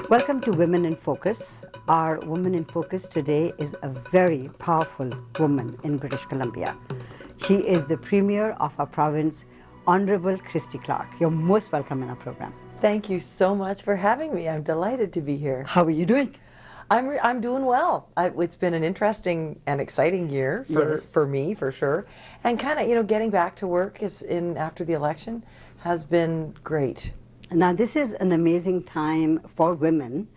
Welcome to Women in Focus. Our woman in focus today is a very powerful woman in British Columbia. She is the Premier of our province, Honorable Christy Clark. You're most welcome in our program. Thank you so much for having me. I'm delighted to be here. How are you doing? I'm doing well. It's been an interesting and exciting year for me, for sure. And kind of, getting back to work after the election has been great. Now, this is an amazing time for women.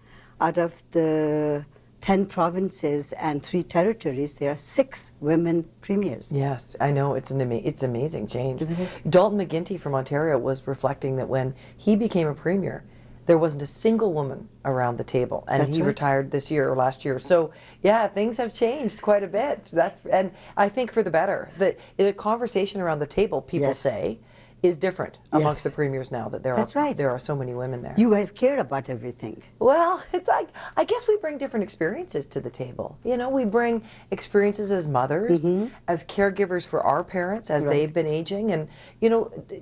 Out of the 10 provinces and 3 territories, there are 6 women premiers. Yes, I know. It's amazing change. Dalton McGuinty from Ontario was reflecting that when he became a premier, there wasn't a single woman around the table, and he retired this year or last year. So, yeah, things have changed quite a bit. And I think for the better. The conversation around the table, people say, is different amongst the premiers now that there are so many women there. You guys care about everything. Well, it's like, I guess we bring different experiences to the table. We bring experiences as mothers, as caregivers for our parents as they've been aging, and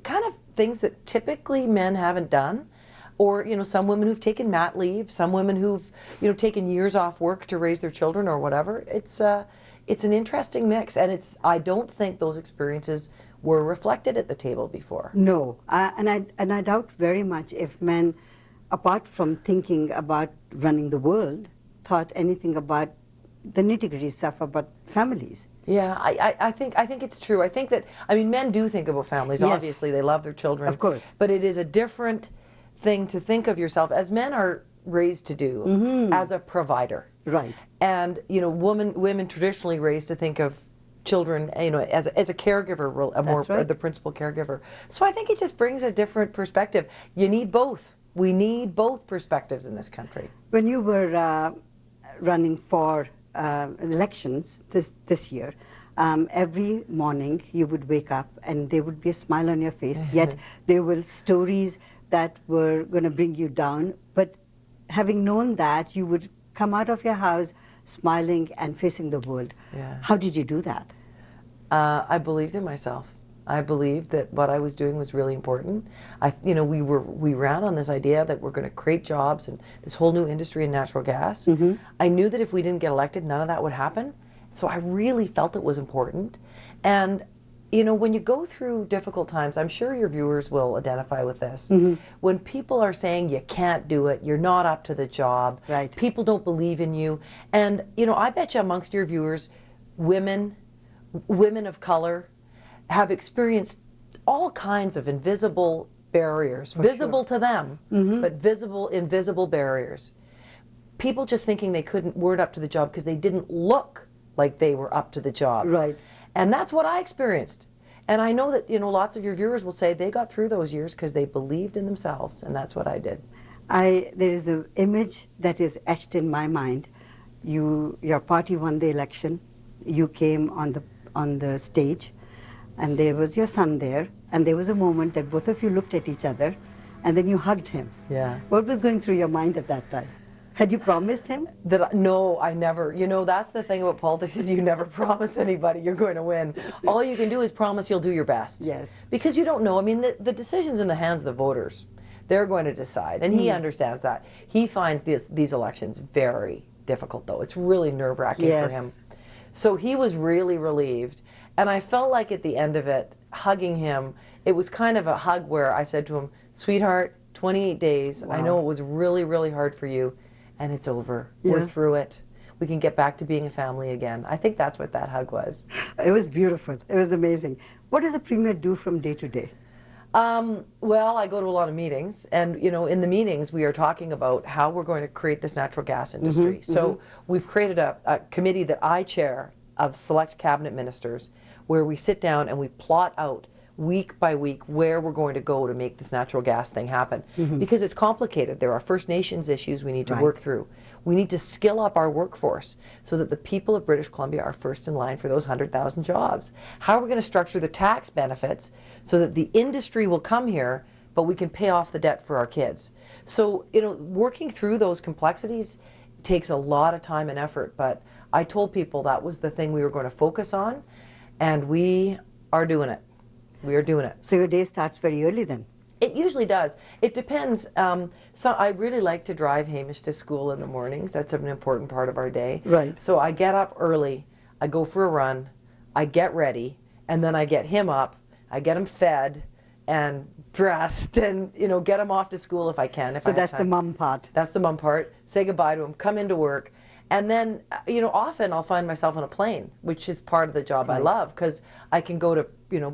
kind of things that typically men haven't done. Or, some women who've taken mat leave, some women who've, taken years off work to raise their children or whatever. It's an interesting mix, and I don't think those experiences were reflected at the table before. No, and I doubt very much if men, apart from thinking about running the world, thought anything about the nitty-gritty stuff about families. Yeah, I think it's true. I think that, men do think about families. Yes. Obviously, they love their children. Of course. But it is a different thing to think of yourself, as men are raised to do, as a provider. Right. And, women traditionally raised to think of children, as a caregiver, the principal caregiver. So I think it just brings a different perspective. You need both. We need both perspectives in this country. When you were running for elections this year, every morning you would wake up and there would be a smile on your face, yet there were stories that were going to bring you down. But having known that, you would come out of your house smiling and facing the world. Yeah. How did you do that? I believed in myself. I believed that what I was doing was really important. We ran on this idea that we're going to create jobs and this whole new industry in natural gas. I knew that if we didn't get elected, none of that would happen. So I really felt it was important. And when you go through difficult times, I'm sure your viewers will identify with this. When people are saying you can't do it, you're not up to the job, people don't believe in you. And, I bet you amongst your viewers, women of color have experienced all kinds of invisible barriers, visible to them, but invisible barriers. People just thinking they weren't up to the job because they didn't look like they were up to the job. Right. And that's what I experienced. And I know that, lots of your viewers will say they got through those years because they believed in themselves, and that's what I did. There is an image that is etched in my mind. Your party won the election. You came on the stage, and there was your son there, and there was a moment that both of you looked at each other, and then you hugged him. Yeah. What was going through your mind at that time? Had you promised him? No, I never. That's the thing about politics, is you never promise anybody you're going to win. All you can do is promise you'll do your best. Yes. Because you don't know. The decision's in the hands of the voters. They're going to decide, and he understands that. He finds these elections very difficult, though. It's really nerve-wracking for him. So he was really relieved, and I felt like at the end of it, hugging him, it was kind of a hug where I said to him, "Sweetheart, 28 days, I know it was really, really hard for you, and it's over. We're through it. We can get back to being a family again." I think that's what that hug was. It was beautiful. It was amazing. What does a premier do from day to day? Well, I go to a lot of meetings, and in the meetings we are talking about how we're going to create this natural gas industry. So we've created a committee that I chair of select cabinet ministers, where we sit down and we plot out week by week where we're going to go to make this natural gas thing happen. Because it's complicated. There are First Nations issues we need to work through. We need to skill up our workforce so that the people of British Columbia are first in line for those 100,000 jobs. How are we going to structure the tax benefits so that the industry will come here, but we can pay off the debt for our kids? So, working through those complexities takes a lot of time and effort, but I told people that was the thing we were going to focus on, and we are doing it. We are doing it. So your day starts very early then? It usually does. It depends. So I really like to drive Hamish to school in the mornings. That's an important part of our day. Right. So I get up early, I go for a run, I get ready, and then I get him up, I get him fed and dressed, and get him off to school if I can. So that's the mum part. That's the mum part. Say goodbye to him, come into work. And then, often I'll find myself on a plane, which is part of the job I love, because I can go to,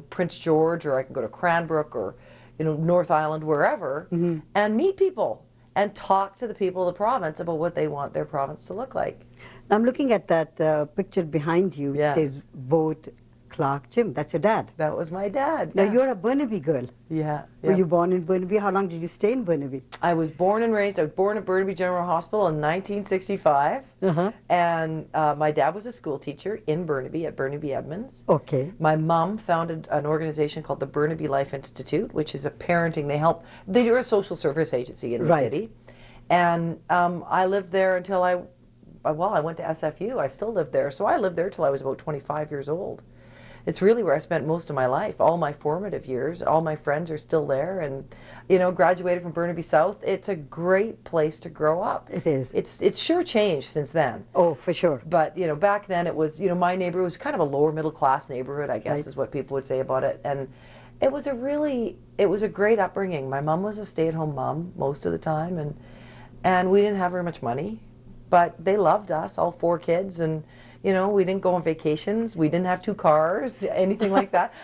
Prince George, or I can go to Cranbrook, or, North Island, wherever, and meet people and talk to the people of the province about what they want their province to look like. I'm looking at that picture behind you. Yeah. It says, vote Clark Jim. That's your dad. That was my dad. Now, yeah. you're a Burnaby girl. Yeah. Were you born in Burnaby? How long did you stay in Burnaby? I was born and raised, I was born at Burnaby General Hospital in 1965. And my dad was a school teacher in Burnaby at Burnaby Edmonds. Okay. My mom founded an organization called the Burnaby Life Institute, which is a parenting, they're a social service agency in the city. And I lived there until I went to SFU. I still lived there. So I lived there till I was about 25 years old. It's really where I spent most of my life, all my formative years. All my friends are still there, and graduated from Burnaby South. It's a great place to grow up. It is. It's sure changed since then. Oh, for sure. But back then it was, my neighborhood was kind of a lower middle class neighborhood, I guess is what people would say about it. And it was a great upbringing. My mom was a stay-at-home mom most of the time, and we didn't have very much money, but they loved us, all 4 kids, and we didn't go on vacations. We didn't have 2 cars, anything like that.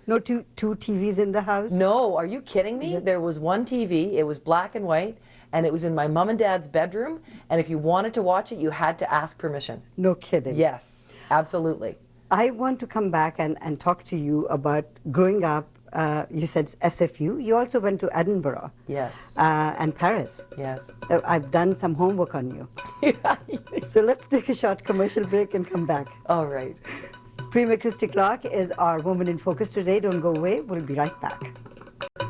No two TVs in the house? No, are you kidding me? There was one TV. It was black and white, and it was in my mom and dad's bedroom. And if you wanted to watch it, you had to ask permission. No kidding. Yes, absolutely. I want to come back and talk to you about growing up. You said SFU. You also went to Edinburgh. Yes. And Paris. Yes. I've done some homework on you. So let's take a short commercial break and come back. All right. Premier Christy Clark is our Woman in Focus today. Don't go away. We'll be right back.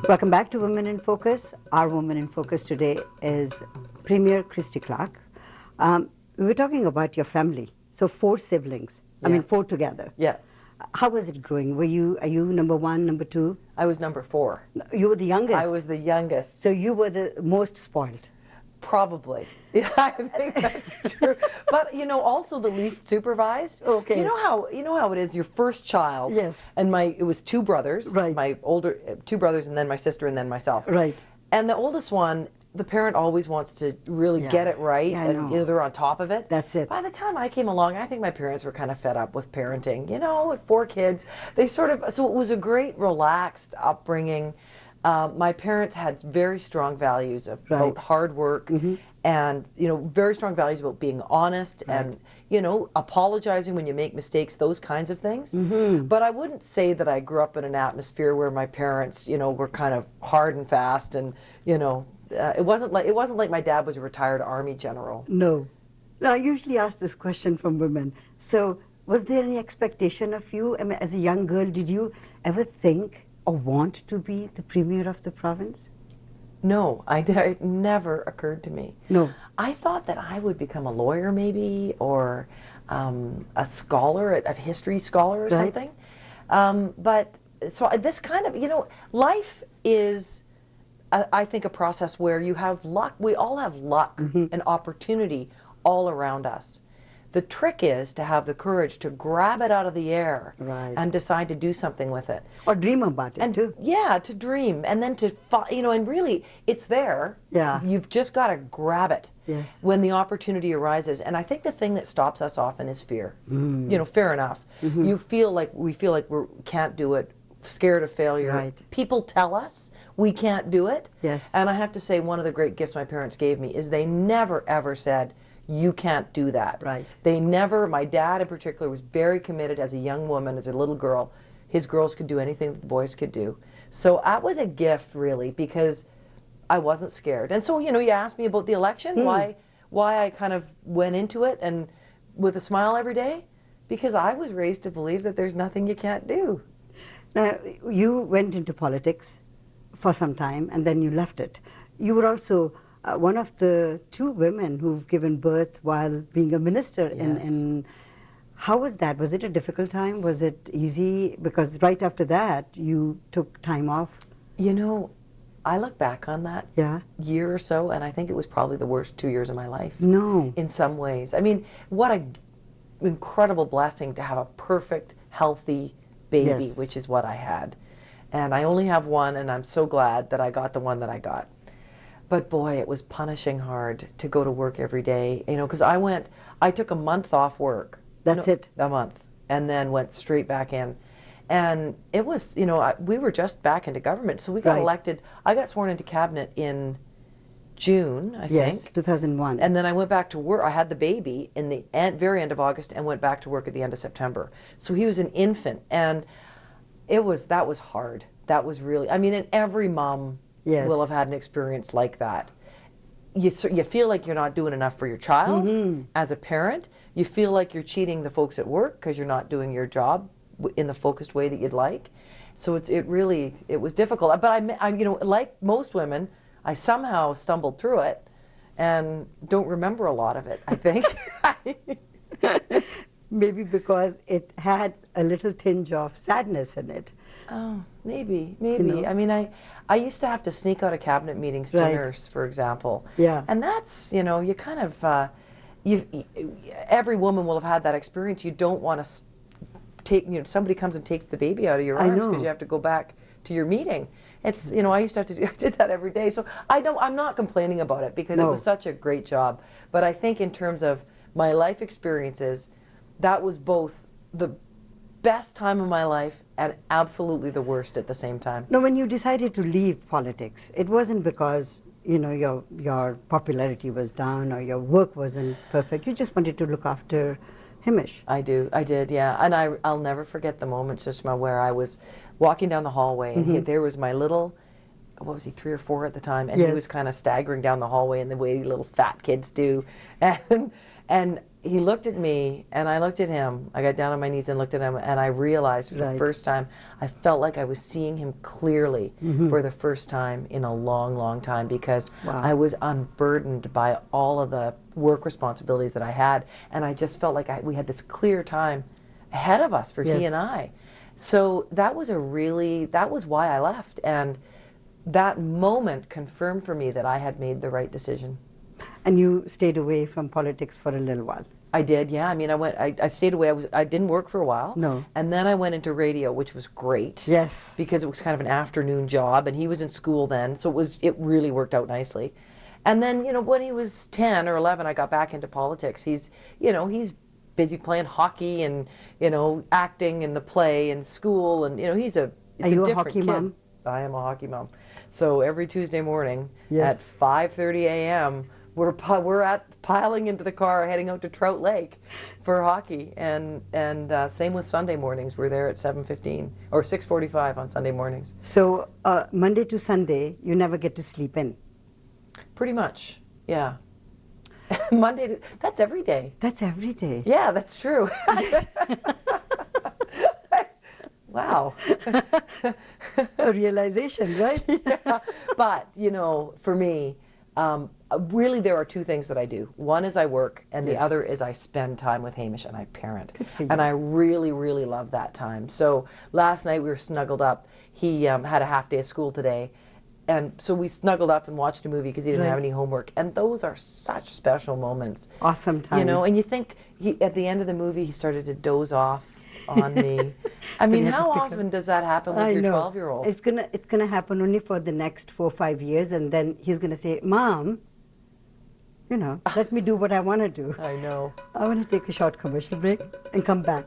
Welcome back to Women in Focus. Our Woman in Focus today is Premier Christy Clark. We were talking about your family. So 4 siblings. I mean, 4 together. Yeah. How was it growing? Are you number 1, number 2? I was number 4. You were the youngest? I was the youngest. So you were the most spoiled? Probably. Yeah, I think that's true. But also the least supervised. Okay. You know how it is, your first child. Yes. And it was 2 brothers. Right. My older 2 brothers, and then my sister, and then myself. Right. And the oldest one, the parent always wants to really get it right, and they're on top of it. That's it. By the time I came along, I think my parents were kind of fed up with parenting. With 4 kids, so it was a great, relaxed upbringing. My parents had very strong values about hard work, and very strong values about being honest and apologizing when you make mistakes, those kinds of things. But I wouldn't say that I grew up in an atmosphere where my parents were kind of hard and fast, and it wasn't like my dad was a retired Army general. No. Now, I usually ask this question from women. So was there any expectation of you? I mean, as a young girl, did you ever think or want to be the Premier of the province? No, it never occurred to me. No. I thought that I would become a lawyer maybe, or a scholar, a history scholar or something. But so this kind of, life is, I think, a process where you have luck. We all have luck and opportunity all around us. The trick is to have the courage to grab it out of the air and decide to do something with it. Or dream about it too. Yeah, to dream, and then to, and really, it's there. Yeah. You've just got to grab it when the opportunity arises. And I think the thing that stops us often is fear. Fair enough. We feel like we can't do it, scared of failure. Right. People tell us we can't do it. Yes. And I have to say, one of the great gifts my parents gave me is they never ever said, you can't do that. Right. They never, my dad in particular was very committed as a young woman, as a little girl. His girls could do anything that the boys could do. So that was a gift, really, because I wasn't scared. And so, you asked me about the election, why I kind of went into it and with a smile every day, because I was raised to believe that there's nothing you can't do. Now, you went into politics for some time and then you left it. You were also one of the 2 women who've given birth while being a minister in how was that? Was it a difficult time? Was it easy? Because right after that, you took time off. I look back on that year or so, and I think it was probably the worst 2 years of my life. No. In some ways. I mean, what a incredible blessing to have a perfect, healthy baby, which is what I had. And I only have one, and I'm so glad that I got the one that I got. But boy, it was punishing hard to go to work every day, you know, because I took a month off work. That's it. A month. And then went straight back in. And it was, you know, we were just back into government, so we got elected. I got sworn into cabinet in June, I think. Yes, 2001. And then I went back to work. I had the baby in the very end of August and went back to work at the end of September. So he was an infant, and that was hard. That was really, I mean, and every mom will have had an experience like that. You feel like you're not doing enough for your child as a parent. You feel like you're cheating the folks at work because you're not doing your job in the focused way that you'd like. So it was difficult. But I you know, like most women, I somehow stumbled through it and don't remember a lot of it, I think. Maybe because it had a little tinge of sadness in it. Oh, maybe. You know? I mean, I used to have to sneak out of cabinet meetings to nurse, for example. Yeah. And that's, you know, you kind of, every woman will have had that experience. You don't want to take, you know, somebody comes and takes the baby out of your arms because you have to go back to your meeting. It's, you know, I used to have to do, I did that every day. So I'm not complaining about it because it was such a great job. But I think in terms of my life experiences, that was both the best time of my life and absolutely the worst at the same time. Now, when you decided to leave politics, it wasn't because, you know, your popularity was down or your work wasn't perfect. You just wanted to look after Hamish. I did, yeah. And I'll never forget the moment, Sushma, where I was walking down the hallway and there was my little, what was he, 3 or 4 at the time, and he was kind of staggering down the hallway in the way little fat kids do. And he looked at me, and I looked at him. I got down on my knees and looked at him, and I realized for the first time, I felt like I was seeing him clearly for the first time in a long, long time, because I was unburdened by all of the work responsibilities that I had, and I just felt like we had this clear time ahead of us for he and I. So that was why I left, and that moment confirmed for me that I had made the right decision. And you stayed away from politics for a little while. I did, yeah. I mean, I stayed away. I didn't work for a while. No. And then I went into radio, which was great. Yes. Because it was kind of an afternoon job, and he was in school then, so it really worked out nicely. And then, you know, when he was 10 or 11, I got back into politics. He's busy playing hockey and, you know, acting in the play and school, and, you know, it's a different kid. Are you a hockey mom? I am a hockey mom. So every Tuesday morning at 5:30 a.m., we're piling into the car heading out to Trout Lake for hockey, and same with Sunday mornings. We're there at 7:15 or 6:45 on Sunday mornings. So Monday to Sunday, you never get to sleep in? Pretty much, yeah. That's every day. That's every day. Yeah, that's true. Wow. A realization, right? Yeah. But, you know, for me, really there are 2 things that I do. One is I work, and the other is I spend time with Hamish and I parent. And I really, really love that time. So last night we were snuggled up. He had a half day of school today. And so we snuggled up and watched a movie because he didn't have any homework. And those are such special moments. Awesome time. You know, and you think at the end of the movie he started to doze off on me. I mean, how often does that happen with your 12-year-old? It's gonna happen only for the next 4 or 5 years, and then he's gonna say, "Mom, you know, let me do what I want to do." I know. I want to take a short commercial break and come back.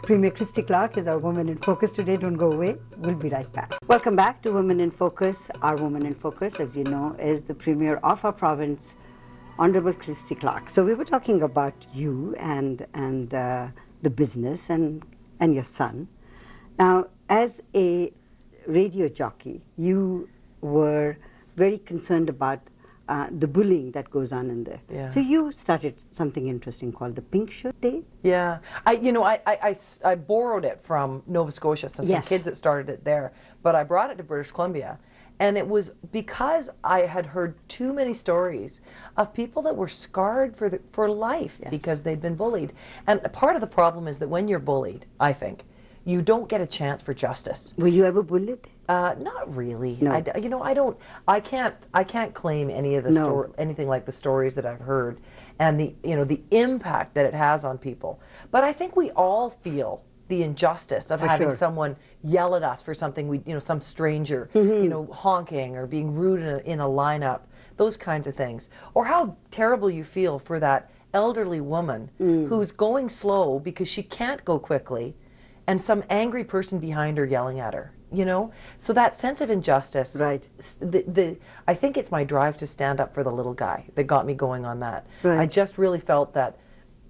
Premier Christy Clark is our Woman in Focus today. Don't go away. We'll be right back. Welcome back to Women in Focus. Our Woman in Focus, as you know, is the Premier of our province, Honorable Christy Clark. So we were talking about you and the business and your son. Now, as a radio jockey, you were very concerned about the bullying that goes on in there. Yeah. So you started something interesting called the Pink Shirt Day. Yeah, I borrowed it from Nova Scotia, so some kids that started it there, but I brought it to British Columbia. And it was because I had heard too many stories of people that were scarred for life because they'd been bullied. And part of the problem is that when you're bullied, I think, you don't get a chance for justice. Were you ever bullied? Not really. No. You know, I can't claim any of the No. anything like the stories that I've heard, and the the impact that it has on people. But I think we all feel the injustice of For having sure. someone yell at us for something some stranger, honking or being rude in a lineup, those kinds of things, or how terrible you feel for that elderly woman who's going slow because she can't go quickly, and some angry person behind her yelling at her. So that sense of injustice, Right. I think it's my drive to stand up for the little guy that got me going on that. Right. I just really felt that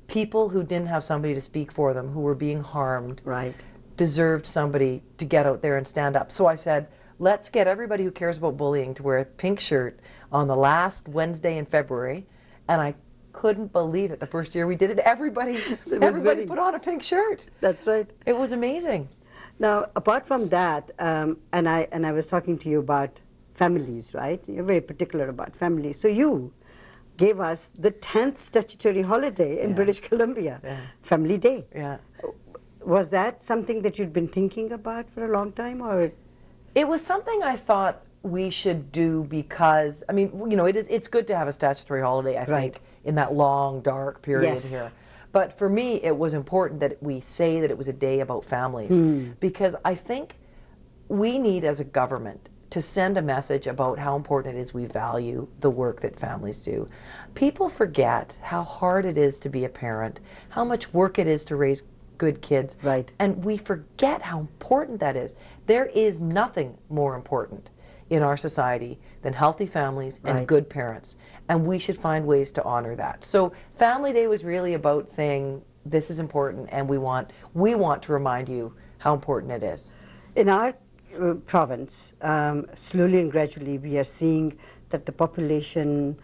people who didn't have somebody to speak for them, who were being harmed, Right. deserved somebody to get out there and stand up. So I said, let's get everybody who cares about bullying to wear a pink shirt on the last Wednesday in February. And I couldn't believe it. The first year we did it, everybody put on a pink shirt. That's right. It was amazing. Now, apart from that, and I was talking to you about families, right? You're very particular about families. So you gave us the 10th statutory holiday in British Columbia, Family Day. Yeah. Was that something that you'd been thinking about for a long time, or? It was something I thought we should do because, I mean, it's good to have a statutory holiday, I think, in that long, dark period here. But for me, it was important that we say that it was a day about families, because I think we need, as a government, to send a message about how important it is we value the work that families do. People forget how hard it is to be a parent, how much work it is to raise good kids, and we forget how important that is. There is nothing more important in our society than healthy families and good parents, and we should find ways to honor that. So Family Day was really about saying this is important, and we want to remind you how important it is. In our province, slowly and gradually we are seeing that the population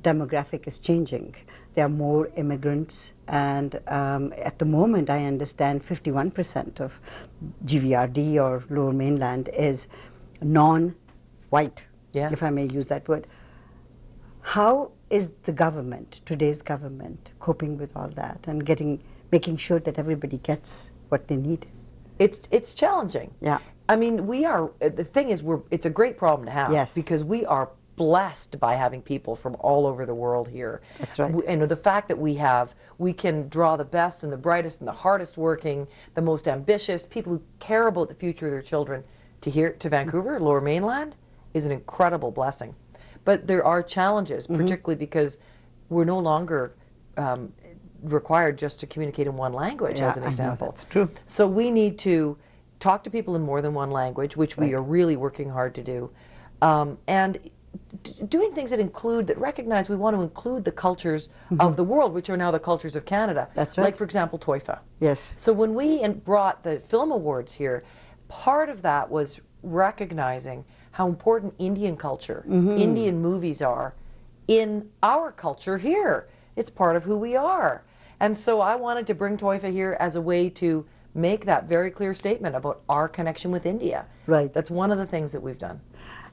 demographic is changing. There are more immigrants, and at the moment I understand 51% of GVRD or Lower Mainland is non-white, if I may use that word. How is the government, today's government, coping with all that and making sure that everybody gets what they need? It's challenging. Yeah. I mean, the thing is, it's a great problem to have, because we are blessed by having people from all over the world here. That's right. And the fact that we can draw the best and the brightest and the hardest working, the most ambitious, people who care about the future of their children to Vancouver, Lower Mainland, is an incredible blessing. But there are challenges, particularly because we're no longer required just to communicate in one language, as an example. That's true. So we need to talk to people in more than one language, which we are really working hard to do, and doing things that recognize we want to include the cultures of the world, which are now the cultures of Canada. That's right. Like, for example, TOIFA. Yes. So when we brought the film awards here, part of that was recognizing how important Indian culture, Indian movies are in our culture here. It's part of who we are. And so I wanted to bring TOIFA here as a way to make that very clear statement about our connection with India. Right. That's one of the things that we've done.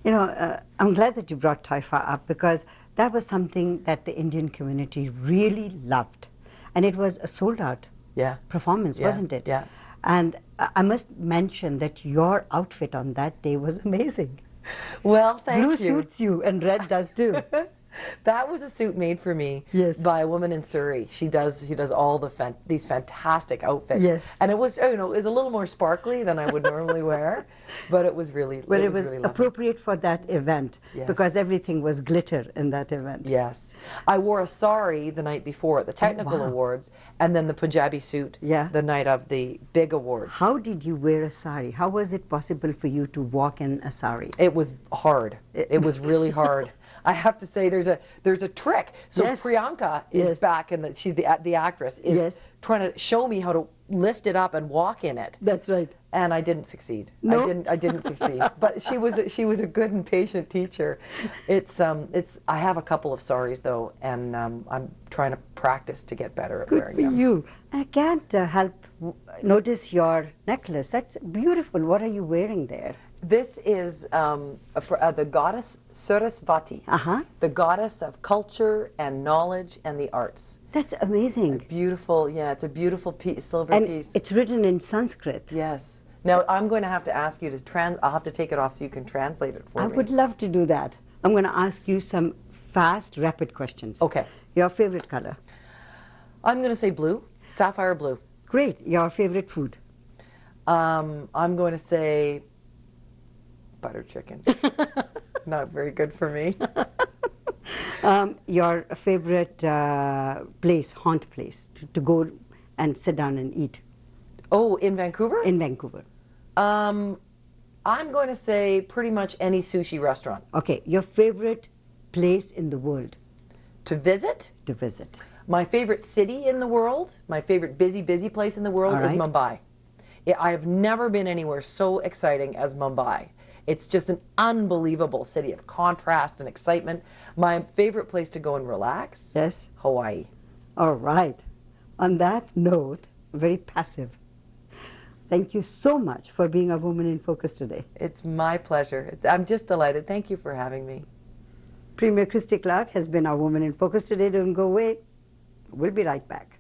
I'm glad that you brought TOIFA up, because that was something that the Indian community really loved. And it was a sold-out performance, wasn't it? Yeah. And I must mention that your outfit on that day was amazing. Well, thank you. Blue suits you, and red does too. That was a suit made for me by a woman in Surrey. She does all these fantastic outfits. Yes. And it was it was a little more sparkly than I would normally wear, but it was really well, it was really appropriate for that event, because everything was glitter in that event. Yes. I wore a sari the night before at the technical awards, and then the Punjabi suit the night of the big awards. How did you wear a sari? How was it possible for you to walk in a sari? It was hard. It was really hard. I have to say, there's a trick. So Priyanka is back, and she's the actress is trying to show me how to lift it up and walk in it. That's right. And I didn't succeed. No? I didn't succeed. But she was a good and patient teacher. I have a couple of saris though, and I'm trying to practice to get better at wearing them. Good for you. I can't help notice your necklace. That's beautiful. What are you wearing there? This is the goddess Sarasvati, the goddess of culture and knowledge and the arts. That's amazing. Beautiful, it's a beautiful silver piece. It's written in Sanskrit. Yes. Now, I'm going to have to ask you to I'll have to take it off so you can translate it for I me. would love to do that. I'm going to ask you some fast, rapid questions. Okay. Your favorite color? I'm going to say blue, sapphire blue. Great. Your favorite food? I'm going to say butter chicken. Not very good for me. Your favorite place, haunt place, to go and sit down and eat? Oh, in Vancouver? In Vancouver. I'm going to say pretty much any sushi restaurant. Okay. Your favorite place in the world? To visit? To visit. My favorite city in the world, my favorite busy place in the world is Mumbai. I have never been anywhere so exciting as Mumbai. It's just an unbelievable city of contrast and excitement. My favorite place to go and relax? Yes. Hawaii. All right. On that note, very passive. Thank you so much for being a Woman in Focus today. It's my pleasure. I'm just delighted. Thank you for having me. Premier Christy Clark has been our Woman in Focus today. Don't go away. We'll be right back.